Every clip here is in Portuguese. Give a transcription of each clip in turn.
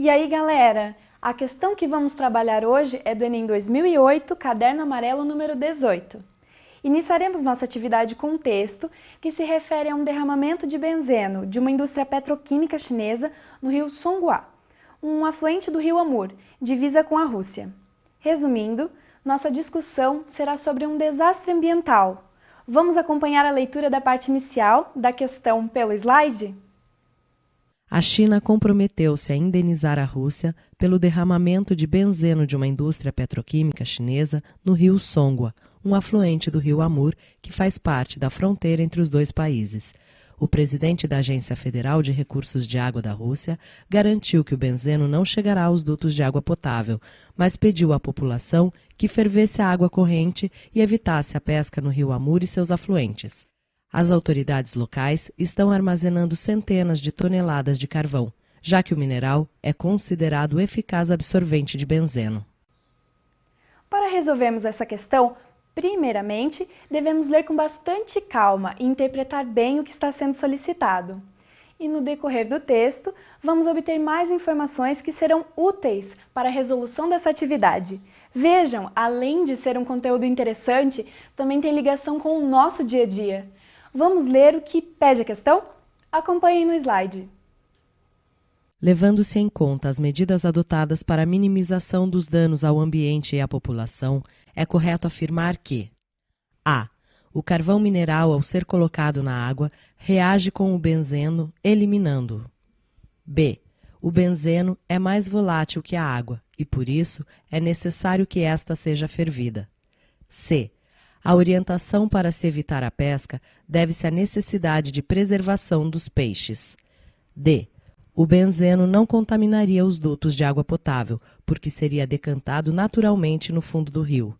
E aí, galera, a questão que vamos trabalhar hoje é do Enem 2008, caderno amarelo número 18. Iniciaremos nossa atividade com um texto que se refere a um derramamento de benzeno de uma indústria petroquímica chinesa no rio Songhua, um afluente do rio Amur, divisa com a Rússia. Resumindo, nossa discussão será sobre um desastre ambiental. Vamos acompanhar a leitura da parte inicial da questão pelo slide? A China comprometeu-se a indenizar a Rússia pelo derramamento de benzeno de uma indústria petroquímica chinesa no rio Songhua, um afluente do rio Amur que faz parte da fronteira entre os dois países. O presidente da Agência Federal de Recursos de Água da Rússia garantiu que o benzeno não chegará aos dutos de água potável, mas pediu à população que fervesse a água corrente e evitasse a pesca no rio Amur e seus afluentes. As autoridades locais estão armazenando centenas de toneladas de carvão, já que o mineral é considerado eficaz absorvente de benzeno. Para resolvermos essa questão, primeiramente, devemos ler com bastante calma e interpretar bem o que está sendo solicitado. E no decorrer do texto, vamos obter mais informações que serão úteis para a resolução dessa atividade. Vejam, além de ser um conteúdo interessante, também tem ligação com o nosso dia a dia. Vamos ler o que pede a questão? Acompanhem no slide. Levando-se em conta as medidas adotadas para a minimização dos danos ao ambiente e à população, é correto afirmar que a. O carvão mineral, ao ser colocado na água, reage com o benzeno, eliminando-o. b. O benzeno é mais volátil que a água e, por isso, é necessário que esta seja fervida. c. A orientação para se evitar a pesca deve-se à necessidade de preservação dos peixes. d. O benzeno não contaminaria os dutos de água potável, porque seria decantado naturalmente no fundo do rio.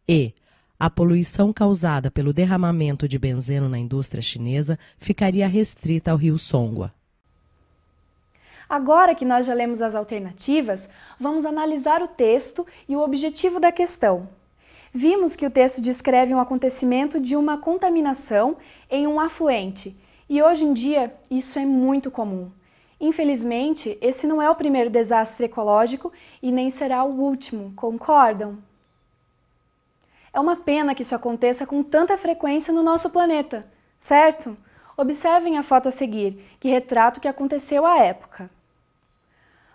E. A poluição causada pelo derramamento de benzeno na indústria chinesa ficaria restrita ao rio Songhua. Agora que nós já lemos as alternativas, vamos analisar o texto e o objetivo da questão. Vimos que o texto descreve um acontecimento de uma contaminação em um afluente, e hoje em dia isso é muito comum. Infelizmente, esse não é o primeiro desastre ecológico e nem será o último, concordam? É uma pena que isso aconteça com tanta frequência no nosso planeta, certo? Observem a foto a seguir, que retrata o que aconteceu à época.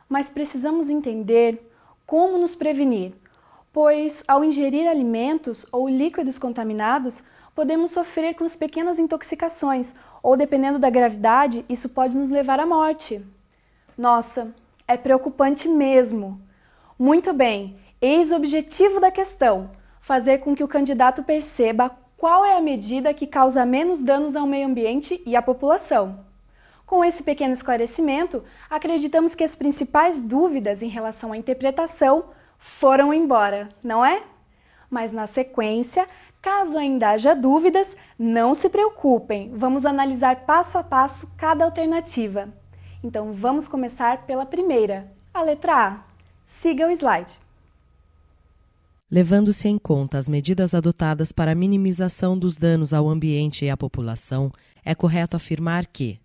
Mas precisamos entender como nos prevenir, pois ao ingerir alimentos ou líquidos contaminados, podemos sofrer com as pequenas intoxicações, ou dependendo da gravidade, isso pode nos levar à morte. Nossa, é preocupante mesmo. Muito bem, eis o objetivo da questão, fazer com que o candidato perceba qual é a medida que causa menos danos ao meio ambiente e à população. Com esse pequeno esclarecimento, acreditamos que as principais dúvidas em relação à interpretação foram embora, não é? Mas na sequência, caso ainda haja dúvidas, não se preocupem, vamos analisar passo a passo cada alternativa. Então vamos começar pela primeira, a letra A. Siga o slide. Levando-se em conta as medidas adotadas para a minimização dos danos ao ambiente e à população, é correto afirmar que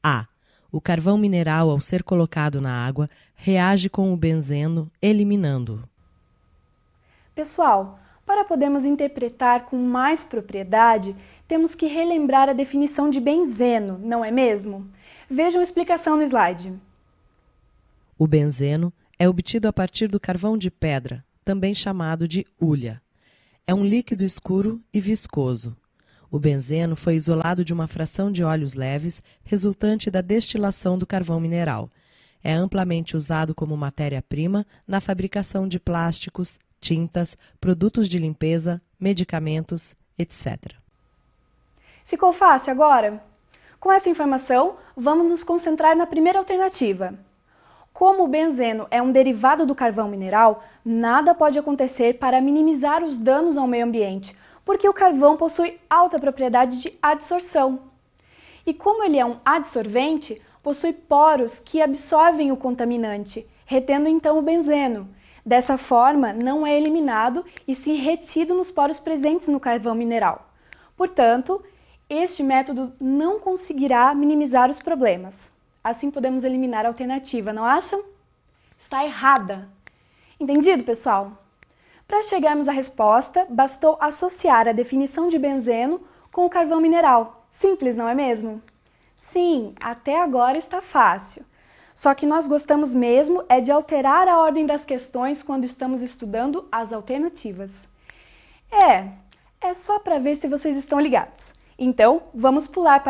a. O carvão mineral, ao ser colocado na água, reage com o benzeno, eliminando-o. Pessoal, para podermos interpretar com mais propriedade, temos que relembrar a definição de benzeno, não é mesmo? Vejam a explicação no slide. O benzeno é obtido a partir do carvão de pedra, também chamado de hulha. É um líquido escuro e viscoso. O benzeno foi isolado de uma fração de óleos leves resultante da destilação do carvão mineral. É amplamente usado como matéria-prima na fabricação de plásticos, tintas, produtos de limpeza, medicamentos, etc. Ficou fácil agora? Com essa informação, vamos nos concentrar na primeira alternativa. Como o benzeno é um derivado do carvão mineral, nada pode acontecer para minimizar os danos ao meio ambiente, porque o carvão possui alta propriedade de adsorção. E como ele é um adsorvente, possui poros que absorvem o contaminante, retendo então o benzeno. Dessa forma, não é eliminado e sim retido nos poros presentes no carvão mineral. Portanto, este método não conseguirá minimizar os problemas. Assim podemos eliminar a alternativa, não acham? está errada. Entendido, pessoal? Para chegarmos à resposta, bastou associar a definição de benzeno com o carvão mineral. Simples, não é mesmo? Sim, até agora está fácil. Só que nós gostamos mesmo é de alterar a ordem das questões quando estamos estudando as alternativas. É só para ver se vocês estão ligados. Então, vamos pular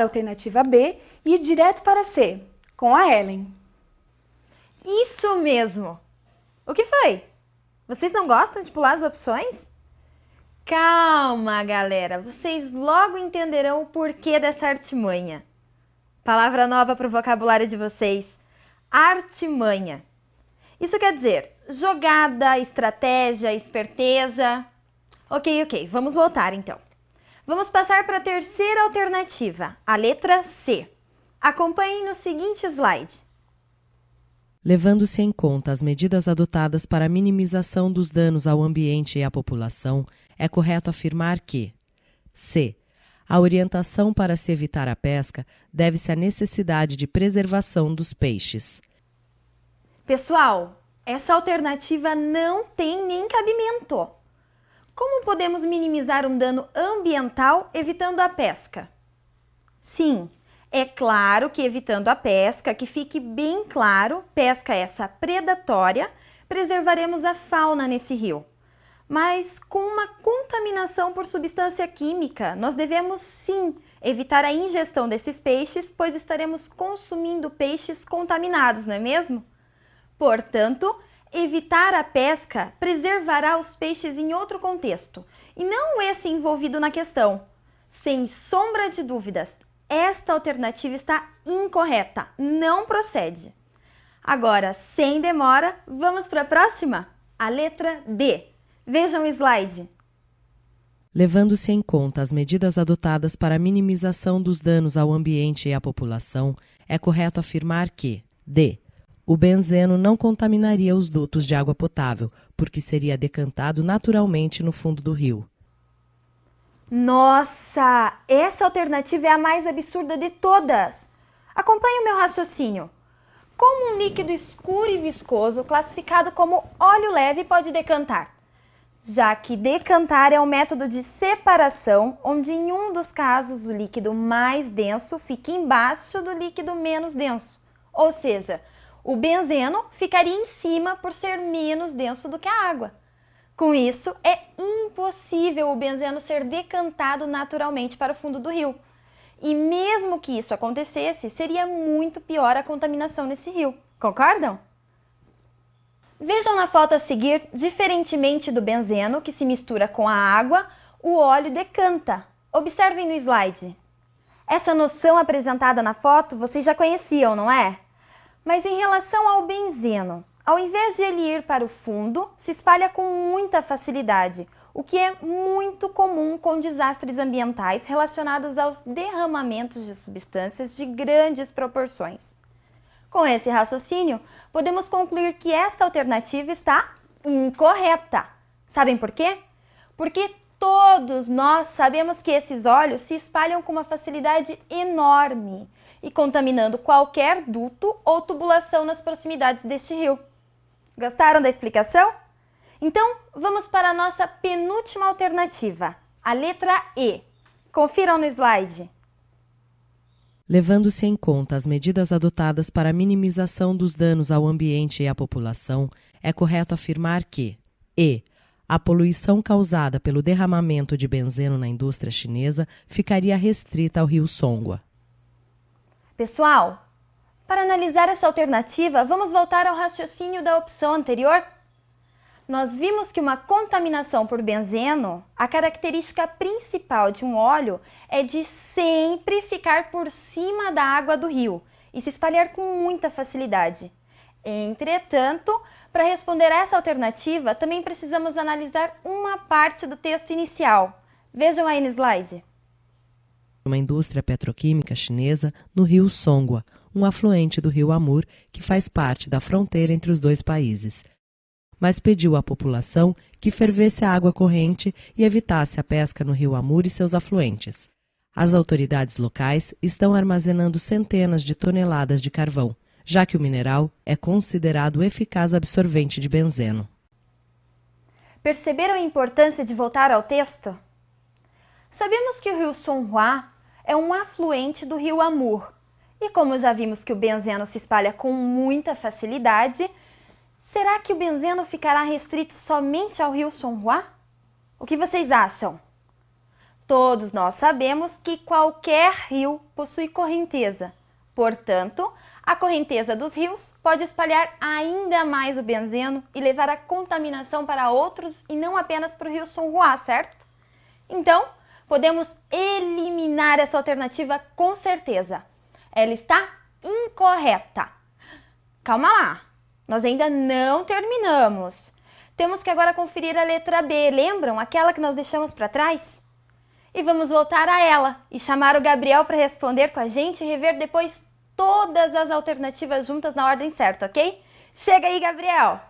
a alternativa B e ir direto para C, com a Ellen. Isso mesmo! O que foi? Vocês não gostam de pular as opções? Calma, galera! Vocês logo entenderão o porquê dessa artimanha. Palavra nova para o vocabulário de vocês: artimanha. Isso quer dizer jogada, estratégia, esperteza. Ok, vamos voltar então. Vamos passar para a terceira alternativa, a letra C. Acompanhem no seguinte slide. Levando-se em conta as medidas adotadas para a minimização dos danos ao ambiente e à população, é correto afirmar que C. A orientação para se evitar a pesca deve-se à necessidade de preservação dos peixes. Pessoal, essa alternativa não tem nem cabimento. Como podemos minimizar um dano ambiental evitando a pesca? Sim, é claro que evitando a pesca, que fique bem claro, pesca essa predatória, preservaremos a fauna nesse rio. Mas com uma contaminação por substância química, nós devemos sim evitar a ingestão desses peixes, pois estaremos consumindo peixes contaminados, não é mesmo? Portanto, evitar a pesca preservará os peixes em outro contexto, e não esse envolvido na questão. Sem sombra de dúvidas, esta alternativa está incorreta, não procede. Agora, sem demora, vamos para a próxima? A letra D. Vejam o slide. Levando-se em conta as medidas adotadas para a minimização dos danos ao ambiente e à população, é correto afirmar que D. O benzeno não contaminaria os dutos de água potável, porque seria decantado naturalmente no fundo do rio. Nossa, essa alternativa é a mais absurda de todas. Acompanhe o meu raciocínio. Como um líquido escuro e viscoso, classificado como óleo leve, pode decantar? Já que decantar é um método de separação, onde em um dos casos o líquido mais denso fica embaixo do líquido menos denso. Ou seja, o benzeno ficaria em cima por ser menos denso do que a água. Com isso, é impossível o benzeno ser decantado naturalmente para o fundo do rio. E mesmo que isso acontecesse, seria muito pior a contaminação nesse rio. Concordam? Vejam na foto a seguir, diferentemente do benzeno, que se mistura com a água, o óleo decanta. Observem no slide. Essa noção apresentada na foto vocês já conheciam, não é? Mas em relação ao benzeno, ao invés de ele ir para o fundo, se espalha com muita facilidade, o que é muito comum com desastres ambientais relacionados aos derramamentos de substâncias de grandes proporções. Com esse raciocínio, podemos concluir que esta alternativa está incorreta. Sabem por quê? Porque todos nós sabemos que esses óleos se espalham com uma facilidade enorme e contaminando qualquer duto ou tubulação nas proximidades deste rio. Gostaram da explicação? Então, vamos para a nossa penúltima alternativa, a letra E. Confiram no slide. Levando-se em conta as medidas adotadas para a minimização dos danos ao ambiente e à população, é correto afirmar que E. A poluição causada pelo derramamento de benzeno na indústria chinesa ficaria restrita ao rio Songua. Pessoal, para analisar essa alternativa, vamos voltar ao raciocínio da opção anterior? Nós vimos que uma contaminação por benzeno, a característica principal de um óleo é de sempre ficar por cima da água do rio e se espalhar com muita facilidade. Entretanto, para responder a essa alternativa, também precisamos analisar uma parte do texto inicial. Vejam aí no slide. Uma indústria petroquímica chinesa no rio Songua, um afluente do rio Amur que faz parte da fronteira entre os dois países. Mas pediu à população que fervesse a água corrente e evitasse a pesca no rio Amur e seus afluentes. As autoridades locais estão armazenando centenas de toneladas de carvão, já que o mineral é considerado eficaz absorvente de benzeno. Perceberam a importância de voltar ao texto? Sabemos que o rio Songhua é um afluente do rio Amur. E como já vimos que o benzeno se espalha com muita facilidade, será que o benzeno ficará restrito somente ao rio Songhua? O que vocês acham? Todos nós sabemos que qualquer rio possui correnteza. Portanto, a correnteza dos rios pode espalhar ainda mais o benzeno e levar a contaminação para outros e não apenas para o rio Songhua, certo? Então, podemos eliminar essa alternativa com certeza. Ela está incorreta. Calma lá, nós ainda não terminamos. Temos que agora conferir a letra B, lembram? Aquela que nós deixamos para trás? E vamos voltar a ela e chamar o Gabriel para responder com a gente e rever depois todas as alternativas juntas na ordem certa, ok? Chega aí, Gabriel!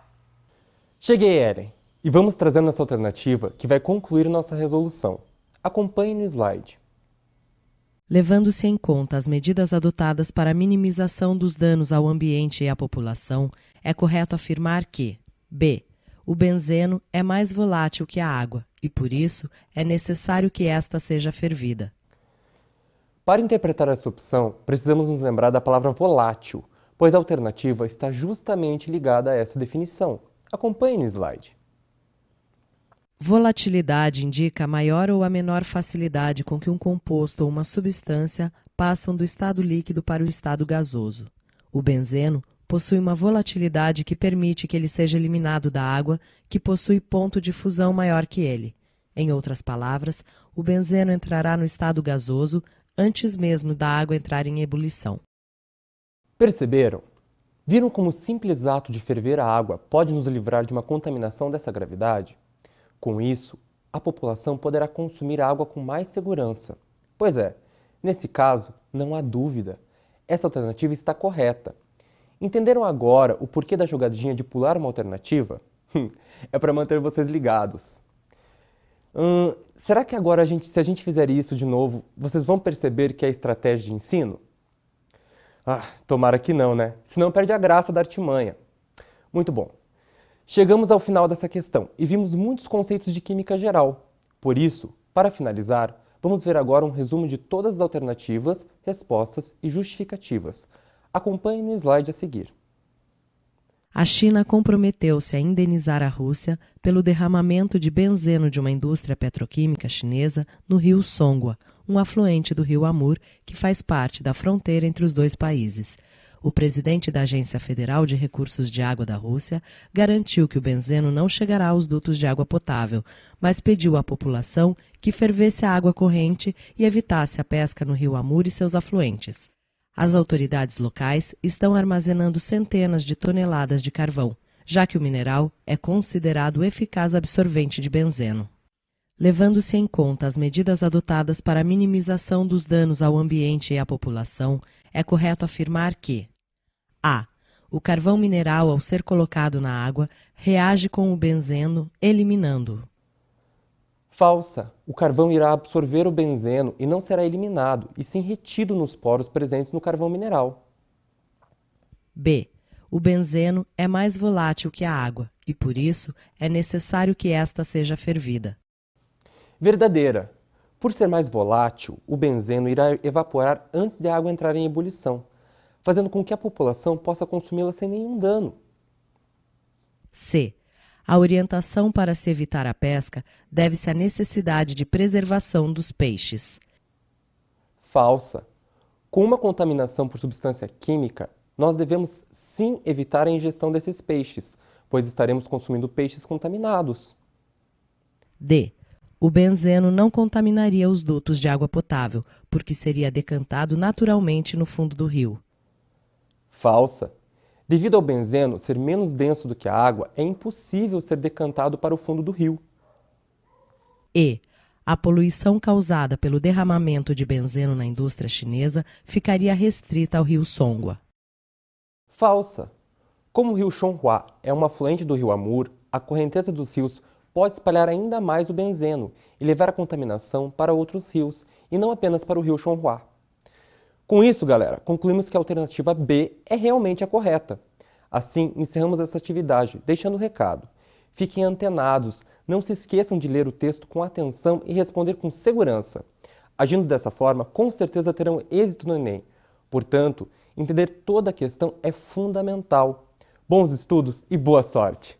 Cheguei, Eren. E vamos trazendo essa alternativa que vai concluir nossa resolução. Acompanhe no slide. Levando-se em conta as medidas adotadas para a minimização dos danos ao ambiente e à população, é correto afirmar que B. O benzeno é mais volátil que a água e, por isso, é necessário que esta seja fervida. Para interpretar essa opção, precisamos nos lembrar da palavra volátil, pois a alternativa está justamente ligada a essa definição. Acompanhe no slide. Volatilidade indica a maior ou a menor facilidade com que um composto ou uma substância passam do estado líquido para o estado gasoso. O benzeno possui uma volatilidade que permite que ele seja eliminado da água, que possui ponto de fusão maior que ele. Em outras palavras, o benzeno entrará no estado gasoso antes mesmo da água entrar em ebulição. Perceberam? Viram como o simples ato de ferver a água pode nos livrar de uma contaminação dessa gravidade? Com isso, a população poderá consumir a água com mais segurança. Pois é, nesse caso, não há dúvida. Essa alternativa está correta. Entenderam agora o porquê da jogadinha de pular uma alternativa? É para manter vocês ligados. Será que agora, se a gente fizer isso de novo, vocês vão perceber que é estratégia de ensino? Tomara que não, né? Senão perde a graça da artimanha. Muito bom. Chegamos ao final dessa questão e vimos muitos conceitos de química geral. Por isso, para finalizar, vamos ver agora um resumo de todas as alternativas, respostas e justificativas. Acompanhe no slide a seguir. A China comprometeu-se a indenizar a Rússia pelo derramamento de benzeno de uma indústria petroquímica chinesa no rio Songhua, um afluente do rio Amur que faz parte da fronteira entre os dois países. O presidente da Agência Federal de Recursos de Água da Rússia garantiu que o benzeno não chegará aos dutos de água potável, mas pediu à população que fervesse a água corrente e evitasse a pesca no rio Amur e seus afluentes. As autoridades locais estão armazenando centenas de toneladas de carvão, já que o mineral é considerado eficaz absorvente de benzeno. Levando-se em conta as medidas adotadas para a minimização dos danos ao ambiente e à população, é correto afirmar que A. O carvão mineral, ao ser colocado na água, reage com o benzeno, eliminando-o. Falsa. O carvão irá absorver o benzeno e não será eliminado, e sim retido nos poros presentes no carvão mineral. B. O benzeno é mais volátil que a água e, por isso, é necessário que esta seja fervida. Verdadeira. Por ser mais volátil, o benzeno irá evaporar antes de a água entrar em ebulição, fazendo com que a população possa consumi-la sem nenhum dano. C. A orientação para se evitar a pesca deve-se à necessidade de preservação dos peixes. Falsa. Com uma contaminação por substância química, nós devemos sim evitar a ingestão desses peixes, pois estaremos consumindo peixes contaminados. D. O benzeno não contaminaria os dutos de água potável, porque seria decantado naturalmente no fundo do rio. Falsa. Devido ao benzeno ser menos denso do que a água, é impossível ser decantado para o fundo do rio. E. A poluição causada pelo derramamento de benzeno na indústria chinesa ficaria restrita ao rio Songhua. Falsa. Como o rio Songhua é um afluente do rio Amur, a correnteza dos rios pode espalhar ainda mais o benzeno e levar a contaminação para outros rios, e não apenas para o rio Songhua. Com isso, galera, concluímos que a alternativa B é realmente a correta. Assim, encerramos essa atividade, deixando o recado. Fiquem antenados, não se esqueçam de ler o texto com atenção e responder com segurança. Agindo dessa forma, com certeza terão êxito no Enem. Portanto, entender toda a questão é fundamental. Bons estudos e boa sorte!